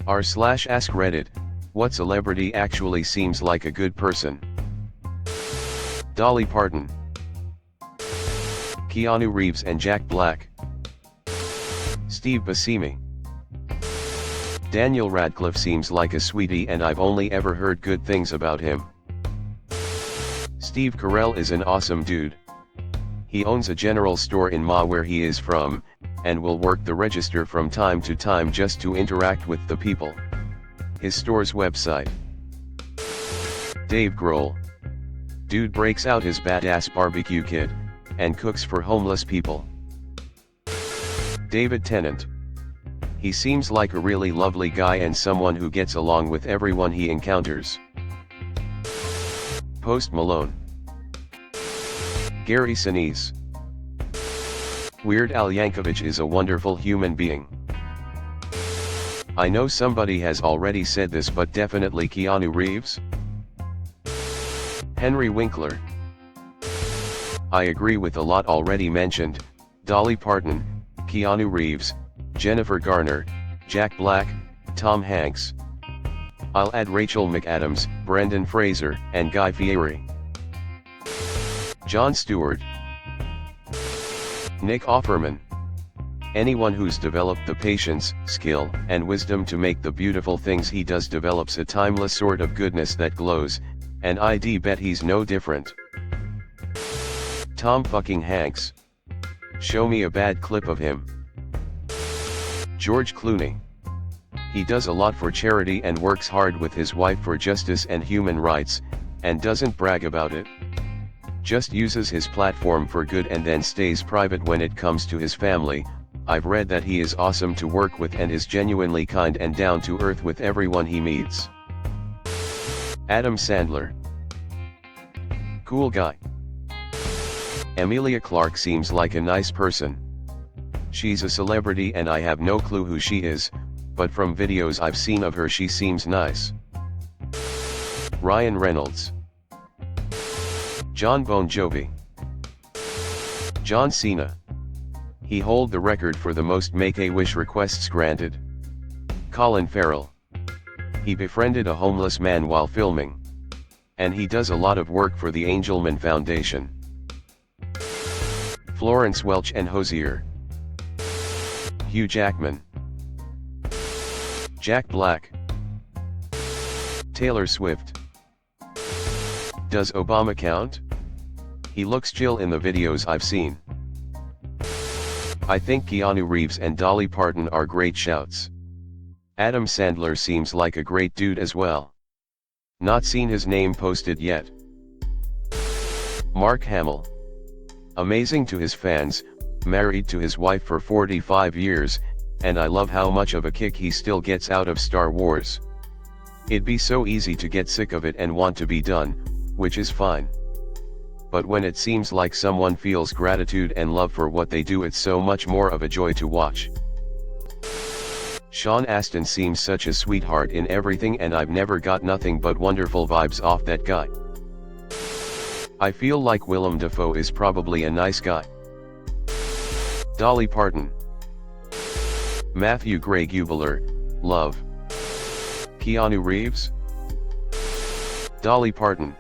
r/AskReddit, what celebrity actually seems like a good person? Dolly Parton, Keanu Reeves and Jack Black, Steve Buscemi. Daniel Radcliffe seems like a sweetie and I've only ever heard good things about him. Steve Carell is an awesome dude. He owns a general store in Ma where he is from, and will work the register from time to time just to interact with the people. His store's website. Dave Grohl. Dude breaks out his badass barbecue kit, and cooks for homeless people. David Tennant. He seems like a really lovely guy and someone who gets along with everyone he encounters. Post Malone. Gary Sinise. Weird Al Yankovic is a wonderful human being. I know somebody has already said this, but definitely Keanu Reeves. Henry Winkler. I agree with a lot already mentioned: Dolly Parton, Keanu Reeves, Jennifer Garner, Jack Black, Tom Hanks. I'll add Rachel McAdams, Brendan Fraser, and Guy Fieri. Jon Stewart. Nick Offerman. Anyone who's developed the patience, skill, and wisdom to make the beautiful things he does develops a timeless sort of goodness that glows, and I'd bet he's no different. Tom fucking Hanks. Show me a bad clip of him. George Clooney. He does a lot for charity and works hard with his wife for justice and human rights, and doesn't brag about it. Just uses his platform for good and then stays private when it comes to his family. I've read that he is awesome to work with and is genuinely kind and down to earth with everyone he meets. Adam Sandler. Cool guy. Emilia Clarke seems like a nice person. She's a celebrity and I have no clue who she is, but from videos I've seen of her she seems nice. Ryan Reynolds. John Bon Jovi. John Cena. He holds the record for the most Make-A-Wish requests granted. Colin Farrell. He befriended a homeless man while filming. And he does a lot of work for the Angelman Foundation. Florence Welch and Hozier. Hugh Jackman. Jack Black. Taylor Swift. Does Obama count? He looks chill in the videos I've seen. I think Keanu Reeves and Dolly Parton are great shouts. Adam Sandler seems like a great dude as well. Not seen his name posted yet. Mark Hamill. Amazing to his fans, married to his wife for 45 years, and I love how much of a kick he still gets out of Star Wars. It'd be so easy to get sick of it and want to be done, which is fine. But when it seems like someone feels gratitude and love for what they do, it's so much more of a joy to watch. Sean Astin seems such a sweetheart in everything and I've never got nothing but wonderful vibes off that guy. I feel like Willem Dafoe is probably a nice guy. Dolly Parton. Matthew Gray Gubler, love. Keanu Reeves. Dolly Parton.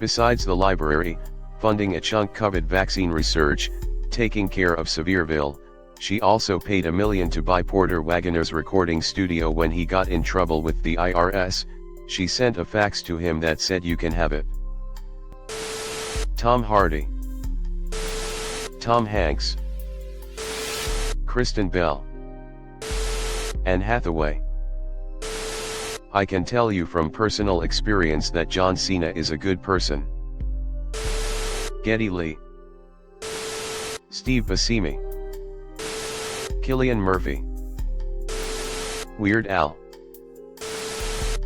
Besides the library, funding a chunk-covered vaccine research, taking care of Sevierville, she also paid $1 million to buy Porter Wagoner's recording studio when he got in trouble with the IRS. She sent a fax to him that said you can have it. Tom Hardy. Tom Hanks. Kristen Bell. Anne Hathaway. I can tell you from personal experience that John Cena is a good person. Geddy Lee. Steve Buscemi. Cillian Murphy. Weird Al.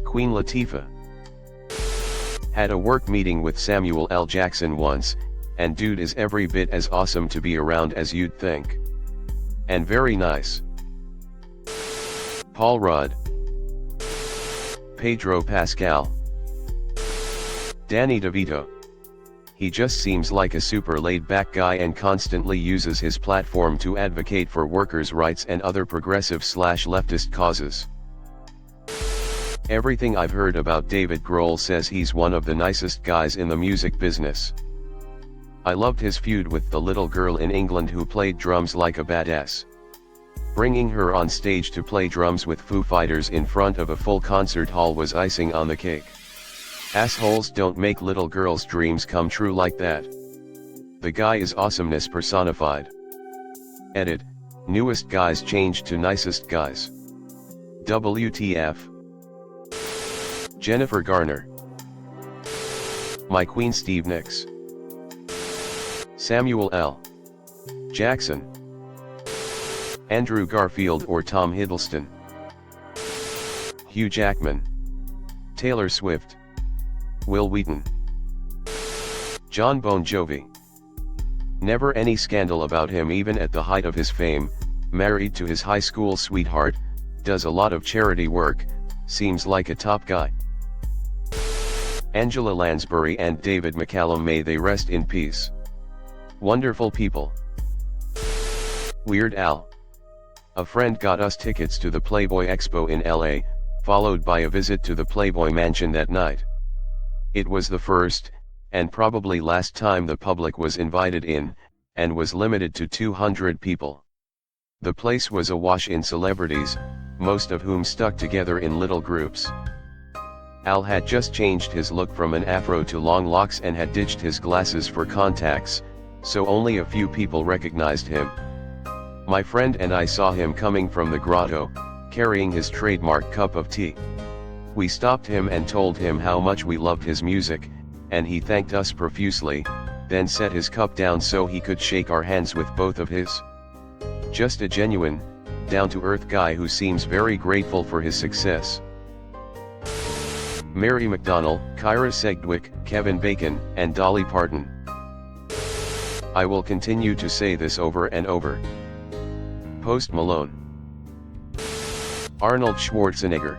Queen Latifah. Had a work meeting with Samuel L. Jackson once, and dude is every bit as awesome to be around as you'd think. And very nice. Paul Rudd. Pedro Pascal. Danny DeVito. He just seems like a super laid-back guy and constantly uses his platform to advocate for workers' rights and other progressive/leftist causes. Everything I've heard about David Grohl says he's one of the nicest guys in the music business. I loved his feud with the little girl in England who played drums like a badass. Bringing her on stage to play drums with Foo Fighters in front of a full concert hall was icing on the cake. Assholes don't make little girls' dreams come true like that. The guy is awesomeness personified. Edit, newest guys changed to nicest guys. WTF. Jennifer Garner. My Queen Steve Nicks. Samuel L. Jackson. Andrew Garfield or Tom Hiddleston. Hugh Jackman. Taylor Swift. Will Wheaton. John Bon Jovi. Never any scandal about him even at the height of his fame, married to his high school sweetheart, does a lot of charity work, seems like a top guy. Angela Lansbury and David McCallum, may they rest in peace. Wonderful people. Weird Al. A friend got us tickets to the Playboy Expo in LA, followed by a visit to the Playboy Mansion that night. It was the first, and probably last time the public was invited in, and was limited to 200 people. The place was awash in celebrities, most of whom stuck together in little groups. Al had just changed his look from an afro to long locks and had ditched his glasses for contacts, so only a few people recognized him. My friend and I saw him coming from the grotto, carrying his trademark cup of tea. We stopped him and told him how much we loved his music, and he thanked us profusely, then set his cup down so he could shake our hands with both of his. Just a genuine, down-to-earth guy who seems very grateful for his success. Mary McDonnell, Kyra Sedgwick, Kevin Bacon, and Dolly Parton. I will continue to say this over and over. Post Malone. Arnold Schwarzenegger.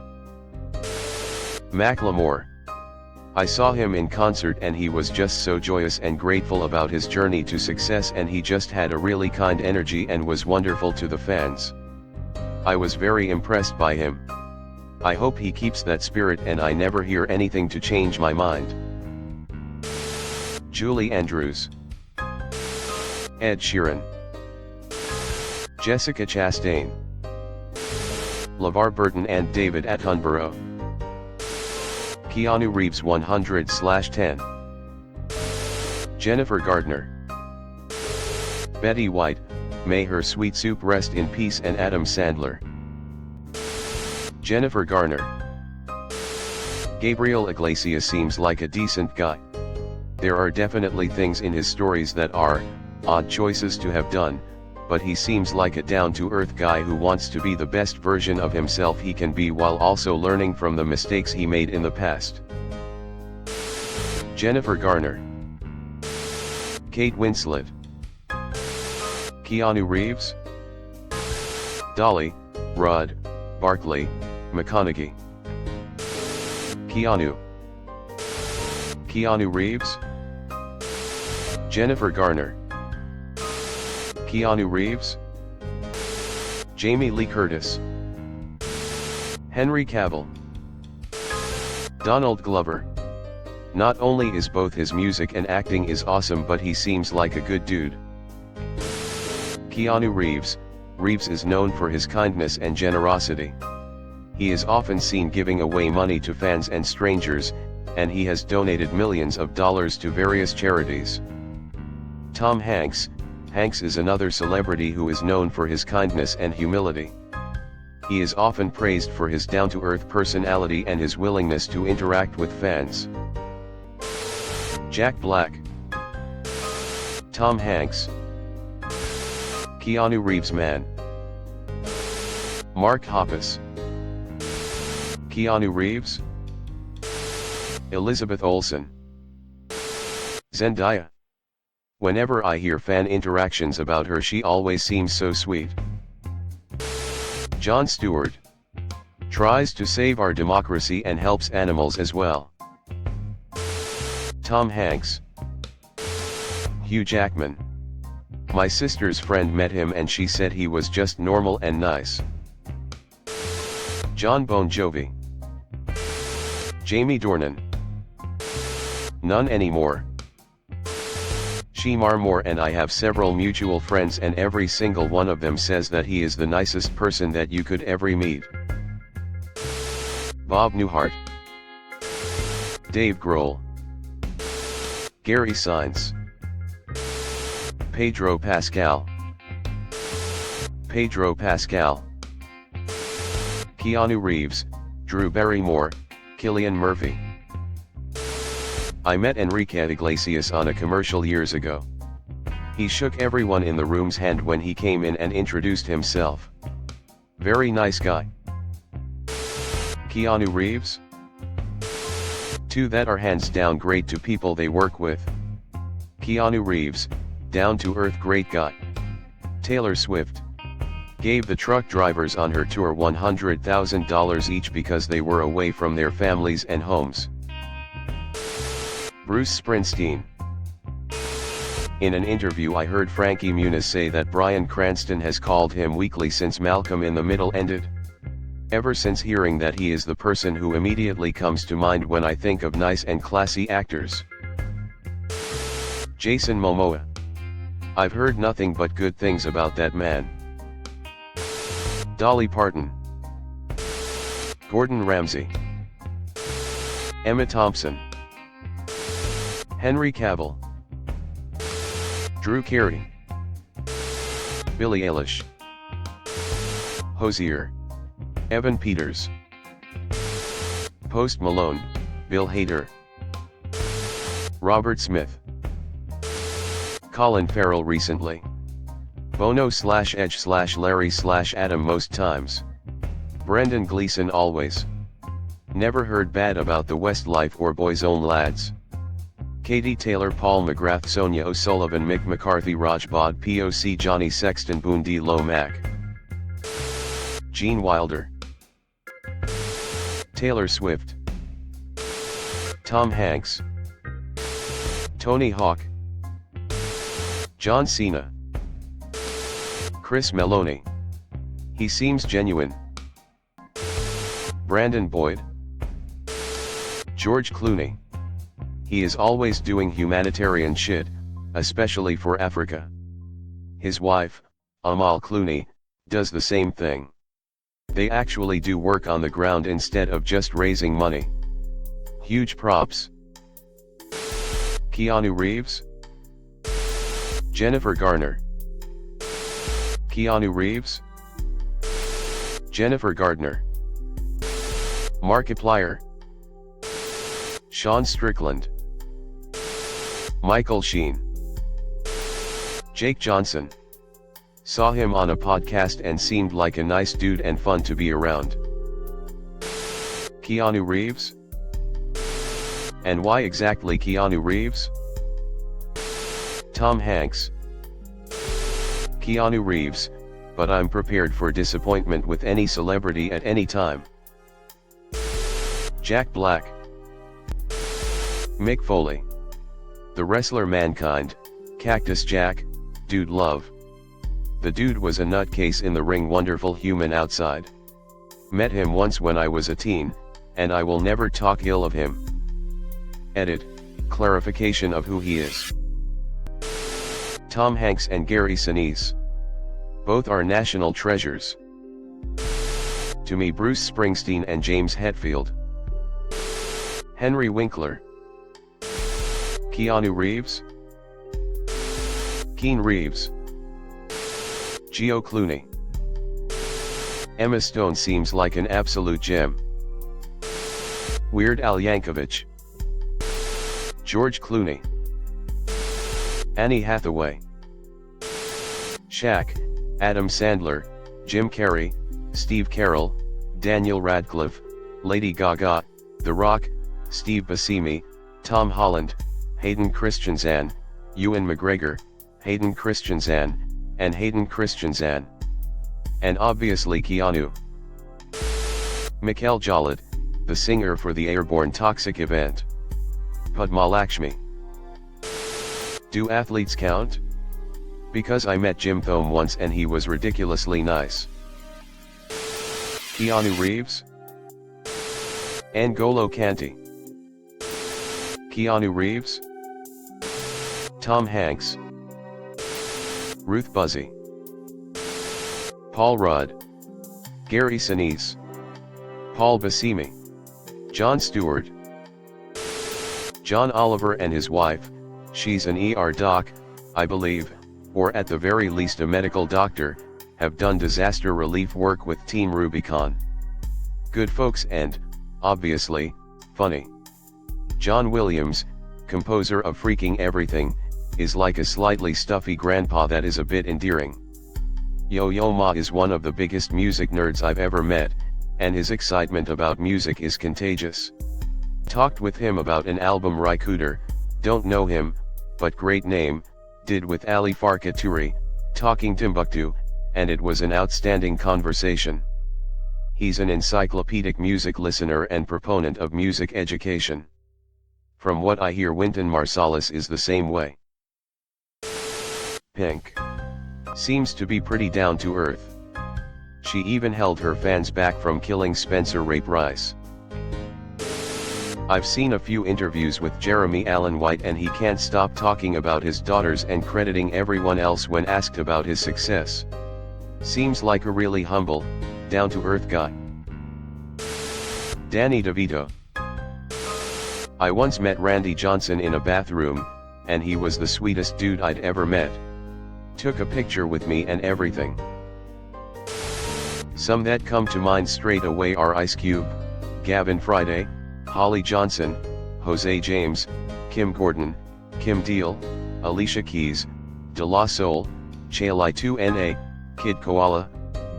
Macklemore. I saw him in concert and he was just so joyous and grateful about his journey to success, and he just had a really kind energy and was wonderful to the fans. I was very impressed by him. I hope he keeps that spirit and I never hear anything to change my mind. Julie Andrews. Ed Sheeran. Jessica Chastain. LeVar Burton and David Attenborough. Keanu Reeves 100/10. Jennifer Gardner. Betty White, may her sweet soup rest in peace, and Adam Sandler. Jennifer Garner. Gabriel Iglesias seems like a decent guy. There are definitely things in his stories that are odd choices to have done, but he seems like a down-to-earth guy who wants to be the best version of himself he can be while also learning from the mistakes he made in the past. Jennifer Garner. Kate Winslet. Keanu Reeves. Dolly, Rod, Barkley, McConaughey. Keanu. Keanu Reeves. Jennifer Garner. Keanu Reeves. Jamie Lee Curtis. Henry Cavill. Donald Glover. Not only is both his music and acting is awesome, but he seems like a good dude. Keanu Reeves. Reeves is known for his kindness and generosity. He is often seen giving away money to fans and strangers, and he has donated millions of dollars to various charities. Tom Hanks. Hanks is another celebrity who is known for his kindness and humility. He is often praised for his down-to-earth personality and his willingness to interact with fans. Jack Black. Tom Hanks. Keanu Reeves man. Mark Hoppus. Keanu Reeves. Elizabeth Olsen. Zendaya. Whenever I hear fan interactions about her, she always seems so sweet. Jon Stewart. Tries to save our democracy and helps animals as well. Tom Hanks. Hugh Jackman. My sister's friend met him and she said he was just normal and nice. John Bon Jovi. Jamie Dornan. None anymore. Shemar Moore and I have several mutual friends and every single one of them says that he is the nicest person that you could ever meet. Bob Newhart. Dave Grohl. Gary Sainz. Pedro Pascal. Pedro Pascal. Keanu Reeves, Drew Barrymore, Cillian Murphy. I met Enrique Iglesias on a commercial years ago. He shook everyone in the room's hand when he came in and introduced himself. Very nice guy. Keanu Reeves? Two that are hands down great to people they work with. Keanu Reeves, down to earth great guy. Taylor Swift. Gave the truck drivers on her tour $100,000 each because they were away from their families and homes. Bruce Springsteen. In an interview I heard Frankie Muniz say that Bryan Cranston has called him weekly since Malcolm in the Middle ended. Ever since hearing that, he is the person who immediately comes to mind when I think of nice and classy actors. Jason Momoa. I've heard nothing but good things about that man. Dolly Parton. Gordon Ramsay. Emma Thompson. Henry Cavill. Drew Carey. Billie Eilish. Hozier. Evan Peters. Post Malone, Bill Hader. Robert Smith. Colin Farrell recently. Bono/Edge/Larry/Adam most times. Brendan Gleeson always. Never heard bad about the Westlife or Boys Own Lads. Katie Taylor, Paul McGrath, Sonia O'Sullivan, Mick McCarthy, Raj Bod, POC, Johnny Sexton, Boondie Lomac. Gene Wilder. Taylor Swift. Tom Hanks. Tony Hawk. John Cena. Chris Meloni. He seems genuine. Brandon Boyd. George Clooney. He is always doing humanitarian shit, especially for Africa. His wife, Amal Clooney, does the same thing. They actually do work on the ground instead of just raising money. Huge props. Keanu Reeves. Jennifer Garner. Keanu Reeves. Jennifer Gardner. Markiplier. Sean Strickland. Michael Sheen. Jake Johnson. Saw him on a podcast and seemed like a nice dude and fun to be around. Keanu Reeves? And why exactly Keanu Reeves? Tom Hanks. Keanu Reeves, but I'm prepared for disappointment with any celebrity at any time. Jack Black. Mick Foley. The wrestler Mankind, Cactus Jack, Dude Love. The dude was a nutcase in the ring, wonderful human outside. Met him once when I was a teen, and I will never talk ill of him. Edit, clarification of who he is. Tom Hanks and Gary Sinise. Both are national treasures. To me, Bruce Springsteen and James Hetfield. Henry Winkler. Keanu Reeves. Keanu Reeves. Geo Clooney. Emma Stone seems like an absolute gem. Weird Al Yankovic. George Clooney. Annie Hathaway. Shaq, Adam Sandler, Jim Carrey, Steve Carell, Daniel Radcliffe, Lady Gaga, The Rock, Steve Buscemi, Tom Holland, Hayden Christensen, Ewan McGregor, Hayden Christensen, and Hayden Christensen. And obviously Keanu. Mikhail Jalad, the singer for the Airborne Toxic event. Padma Lakshmi. Do athletes count? Because I met Jim Thome once and he was ridiculously nice. Keanu Reeves? N'Golo Kante, Keanu Reeves, Tom Hanks, Ruth Buzzy, Paul Rudd, Gary Sinise, Paul Buscemi, Jon Stewart, John Oliver and his wife. She's an ER doc, I believe, or at the very least a medical doctor, have done disaster relief work with Team Rubicon. Good folks and, obviously, funny. John Williams, composer of Freaking Everything, is like a slightly stuffy grandpa that is a bit endearing. Yo-Yo Ma is one of the biggest music nerds I've ever met, and his excitement about music is contagious. Talked with him about an album Raikuder, don't know him, but great name, did with Ali Farka Touré, Talking Timbuktu, and it was an outstanding conversation. He's an encyclopedic music listener and proponent of music education. From what I hear, Wynton Marsalis is the same way. Pink seems to be pretty down to earth. She even held her fans back from killing Spencer Rape Rice. I've seen a few interviews with Jeremy Allen White and he can't stop talking about his daughters and crediting everyone else when asked about his success. Seems like a really humble, down-to-earth guy. Danny DeVito. I once met Randy Johnson in a bathroom, and he was the sweetest dude I'd ever met. Took a picture with me and everything. Some that come to mind straight away are Ice Cube, Gavin Friday, Holly Johnson, Jose James, Kim Gordon, Kim Deal, Alicia Keys, De La Soul, Chalai 2NA, Kid Koala,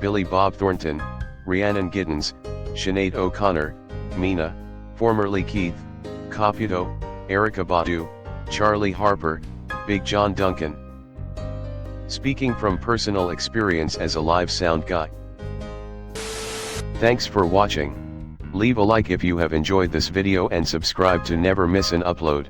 Billy Bob Thornton, Rhiannon Giddens, Sinead O'Connor, Mina, formerly Keith, Caputo, Erykah Badu, Charlie Harper, Big John Duncan. Speaking from personal experience as a live sound guy. Thanks for watching. Leave a like if you have enjoyed this video and subscribe to never miss an upload.